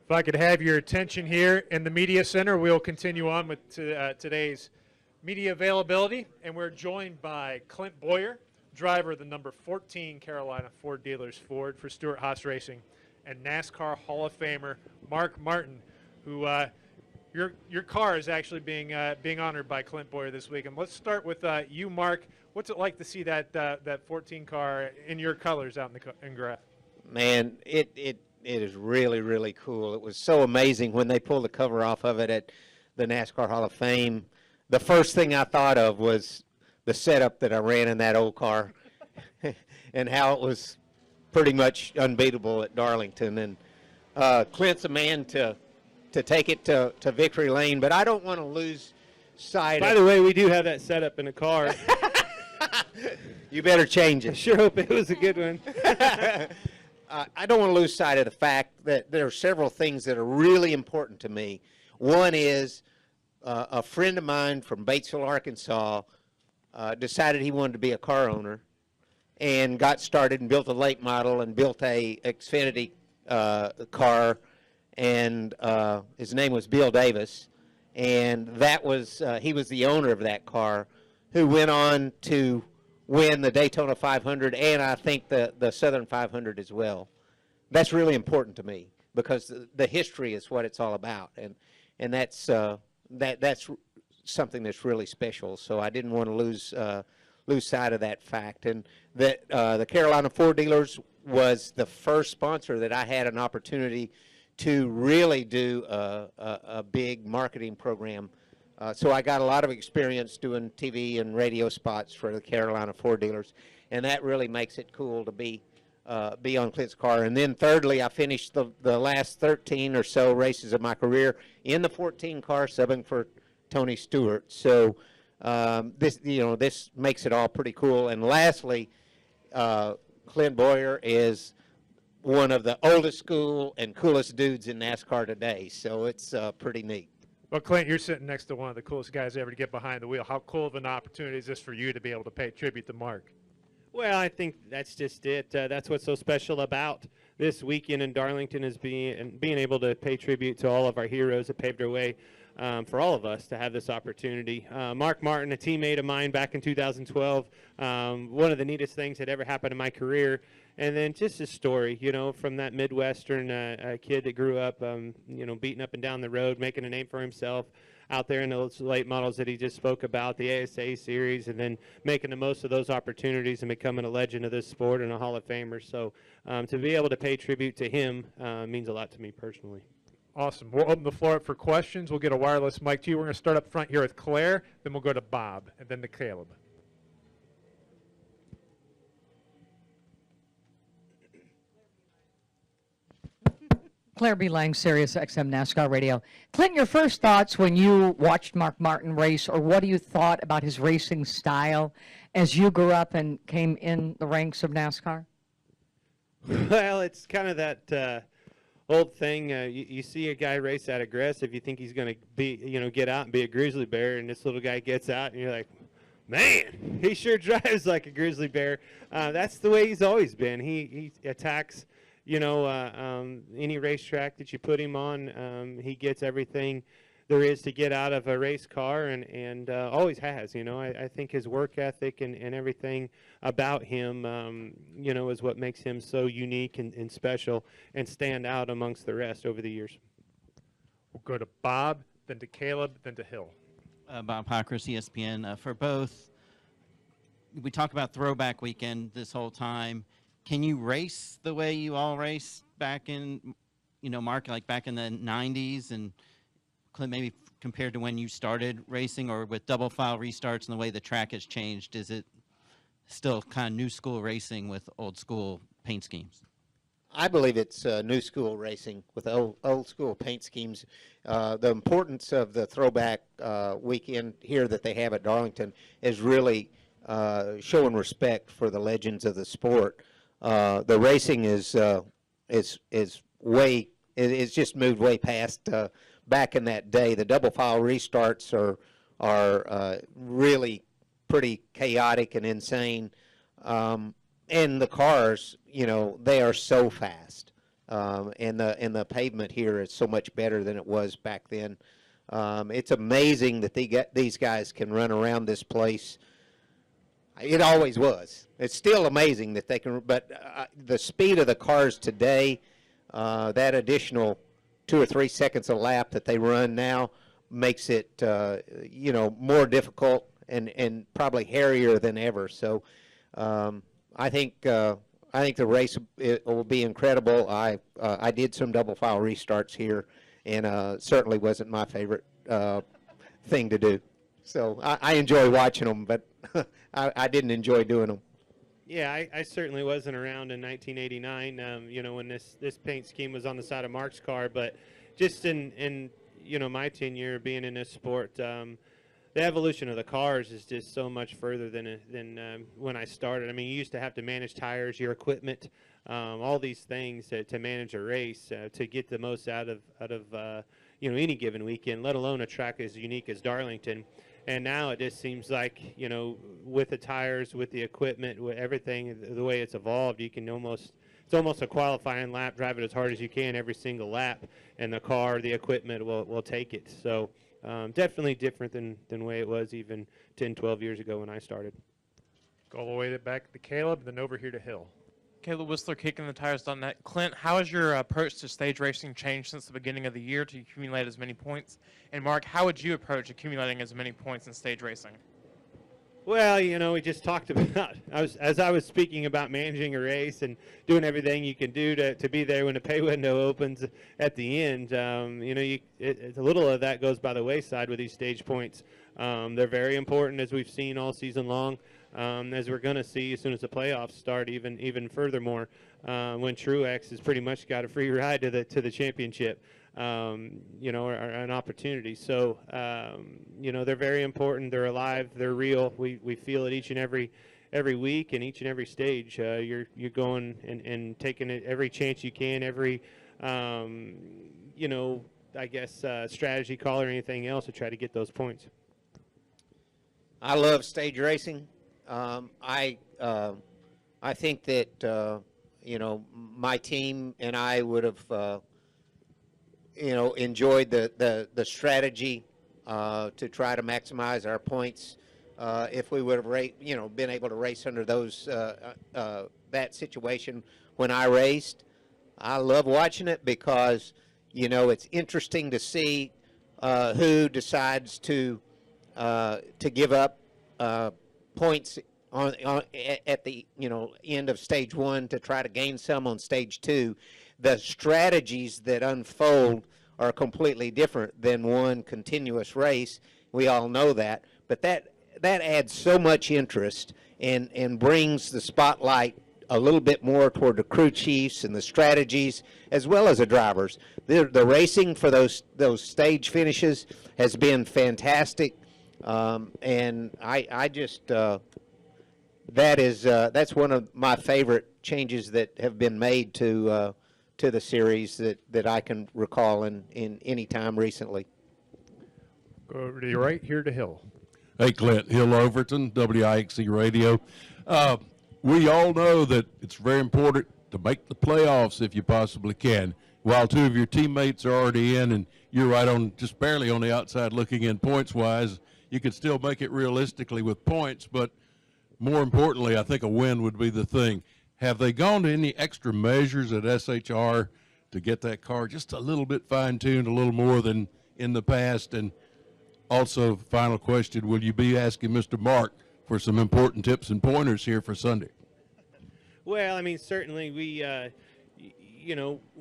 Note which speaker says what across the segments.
Speaker 1: If I could have your attention here in the Media Center, we'll continue on with today's media availability. And we're joined by Clint Bowyer, driver of the number 14 Carolina Ford Dealers Ford for Stewart-Haas Racing, and NASCAR Hall of Famer Mark Martin, who your car is actually being honored by Clint Bowyer this week. And let's start with you, Mark. What's it like to see that 14 car in your colors out in Graff?
Speaker 2: Man, it is really, really cool. It was so amazing when they pulled the cover off of it at the NASCAR Hall of Fame. The first thing I thought of was the setup that I ran in that old car and how it was pretty much unbeatable at Darlington. And Clint's a man to take it to victory lane, but I don't want to lose sight
Speaker 3: By the way, we do have that setup in the car.
Speaker 2: You better change
Speaker 3: I
Speaker 2: it.
Speaker 3: sure hope it was a good one.
Speaker 2: I don't want to lose sight of the fact that there are several things that are really important to me. One is a friend of mine from Batesville, Arkansas, decided he wanted to be a car owner and got started and built a late model and built a Xfinity car, and his name was Bill Davis, and that was he was the owner of that car, who went on to win the Daytona 500 and I think the Southern 500 as well. That's really important to me because the history is what it's all about, and that's that's something that's really special. So I didn't want to lose sight of that fact. And that the Carolina Ford Dealers was the first sponsor that I had an opportunity to really do a big marketing program. So I got a lot of experience doing TV and radio spots for the Carolina Ford Dealers, and that really makes it cool to be on Clint's car. And then thirdly, I finished the last 13 or so races of my career in the 14 car, subbing for Tony Stewart. So this makes it all pretty cool. And lastly, Clint Bowyer is one of the oldest school and coolest dudes in NASCAR today. So it's pretty neat.
Speaker 1: Well, Clint, you're sitting next to one of the coolest guys ever to get behind the wheel. How cool of an opportunity is this for you to be able to pay tribute to Mark?
Speaker 3: Well, I think that's just it. That's what's so special about this weekend in Darlington is being able to pay tribute to all of our heroes that paved our way for all of us to have this opportunity. Mark Martin, a teammate of mine back in 2012, one of the neatest things that ever happened in my career. And then just his story, from that Midwestern kid that grew up, beating up and down the road, making a name for himself out there in those late models that he just spoke about, the ASA series, and then making the most of those opportunities and becoming a legend of this sport and a Hall of Famer. So to be able to pay tribute to him means a lot to me personally.
Speaker 1: Awesome. We'll open the floor up for questions. We'll get a wireless mic to you. We're going to start up front here with Claire, then we'll go to Bob, and then to Caleb.
Speaker 4: Claire B. Lang, Sirius XM NASCAR Radio. Clint, your first thoughts when you watched Mark Martin race, or what do you thought about his racing style as you grew up and came in the ranks of NASCAR?
Speaker 3: Well, it's kind of that old thing. You see a guy race that aggressive, you think he's going to be, get out and be a grizzly bear, and this little guy gets out, and you're like, man, he sure drives like a grizzly bear. That's the way he's always been. He attacks. Any racetrack that you put him on, he gets everything there is to get out of a race car, and always has. I think his work ethic and everything about him, is what makes him so unique and special and stand out amongst the rest over the years.
Speaker 1: We'll go to Bob, then to Caleb, then to Hill.
Speaker 5: Bob Hockers, ESPN. For both, we talk about throwback weekend this whole time. Can you race the way you all raced back in, Mark, like back in the 90s, and Clint, maybe compared to when you started racing, or with double file restarts and the way the track has changed? Is it still kind of new school racing with old school paint schemes?
Speaker 2: I believe it's new school racing with old school paint schemes. The importance of the throwback weekend here that they have at Darlington is really showing respect for the legends of the sport. The racing is it's just moved way past back in that day. The double file restarts are really pretty chaotic and insane. And the cars, they are so fast. and the pavement here is so much better than it was back then. It's amazing that these guys can run around this place. It always was. It's still amazing that they can, but the speed of the cars today, that additional 2 or 3 seconds a lap that they run now makes it, more difficult and probably hairier than ever. So I think the race will be incredible. I did some double file restarts here, and certainly wasn't my favorite thing to do. So I enjoy watching them, but I didn't enjoy doing them.
Speaker 3: Yeah, I certainly wasn't around in 1989, when this paint scheme was on the side of Mark's car. But just in my tenure being in this sport, the evolution of the cars is just so much further than when I started. I mean, you used to have to manage tires, your equipment, all these things to manage a race, to get the most out of any given weekend, let alone a track as unique as Darlington. And now it just seems like, with the tires, with the equipment, with everything, the way it's evolved, it's almost a qualifying lap, drive it as hard as you can every single lap, and the car, the equipment will take it. So definitely different than the way it was even 10, 12 years ago when I started.
Speaker 1: Go all the way back to Caleb, then over here to Hill.
Speaker 6: Caleb Whistler, KickingTheTires.net. Clint, how has your approach to stage racing changed since the beginning of the year to accumulate as many points? And Mark, how would you approach accumulating as many points in stage racing?
Speaker 3: Well, we just talked about, as I was speaking about managing a race and doing everything you can do to be there when the pay window opens at the end. A little of that goes by the wayside with these stage points. They're very important, as we've seen all season long. As we're going to see as soon as the playoffs start, even furthermore, when Truex has pretty much got a free ride to the championship, or an opportunity. So, they're very important. They're alive. They're real. We feel it each and every week and each and every stage. You're going and taking it every chance you can, every strategy call or anything else to try to get those points.
Speaker 2: I love stage racing. I think that my team and I would have enjoyed the strategy to try to maximize our points if we would have been able to race under that situation when I raced. I love watching it because it's interesting to see who decides to give up points at the end of stage one to try to gain some on stage two. The strategies that unfold are completely different than one continuous race. We all know that, but that adds so much interest and brings the spotlight a little bit more toward the crew chiefs and the strategies as well as the drivers. The racing for those stage finishes has been fantastic. And I just that's one of my favorite changes that have been made to the series that I can recall in any time recently.
Speaker 1: Go over to your right here to Hill.
Speaker 7: Hey, Clint, Hill Overton, WIXC Radio. We all know that it's very important to make the playoffs if you possibly can. While two of your teammates are already in and you're right on, just barely on the outside looking in points-wise, you could still make it realistically with points, but more importantly, I think a win would be the thing. Have they gone to any extra measures at SHR to get that car just a little bit fine-tuned, a little more than in the past? And also, final question, will you be asking Mr. Mark for some important tips and pointers here for Sunday?
Speaker 3: Well, I mean, certainly we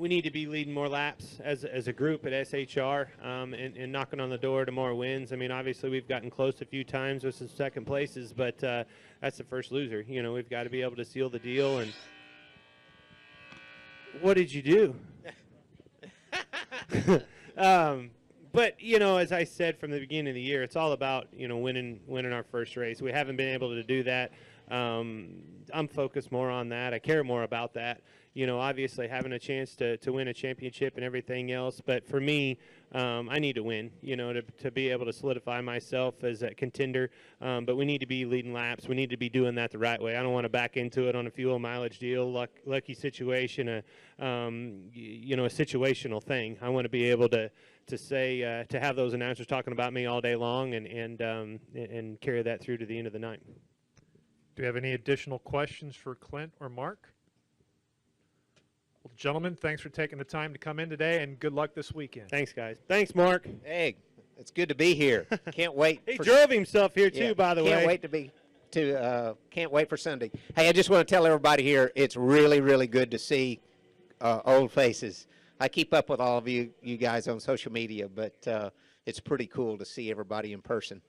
Speaker 3: need to be leading more laps as a group at SHR and knocking on the door to more wins. I mean, obviously we've gotten close a few times with some second places, but that's the first loser. We've got to be able to seal the deal. And what did you do? But, as I said from the beginning of the year, it's all about, winning our first race. We haven't been able to do that. I'm focused more on that. I care more about that. You know, obviously having a chance to win a championship and everything else. But for me, I need to win, you know, to be able to solidify myself as a contender. But we need to be leading laps. We need to be doing that the right way. I don't want to back into it on a fuel mileage deal, lucky situation, you know, a situational thing. I want to be able to say, to have those announcers talking about me all day long and carry that through to the end of the night.
Speaker 1: Do you have any additional questions for Clint or Mark? Well, gentlemen, thanks for taking the time to come in today, and good luck this weekend.
Speaker 3: Thanks, guys. Thanks, Mark.
Speaker 2: Hey, it's good to be here. Can't wait.
Speaker 3: He drove himself here, too, by the way.
Speaker 2: Can't wait for Sunday. Hey, I just want to tell everybody here, it's really, really good to see old faces. I keep up with all of you guys on social media, but it's pretty cool to see everybody in person.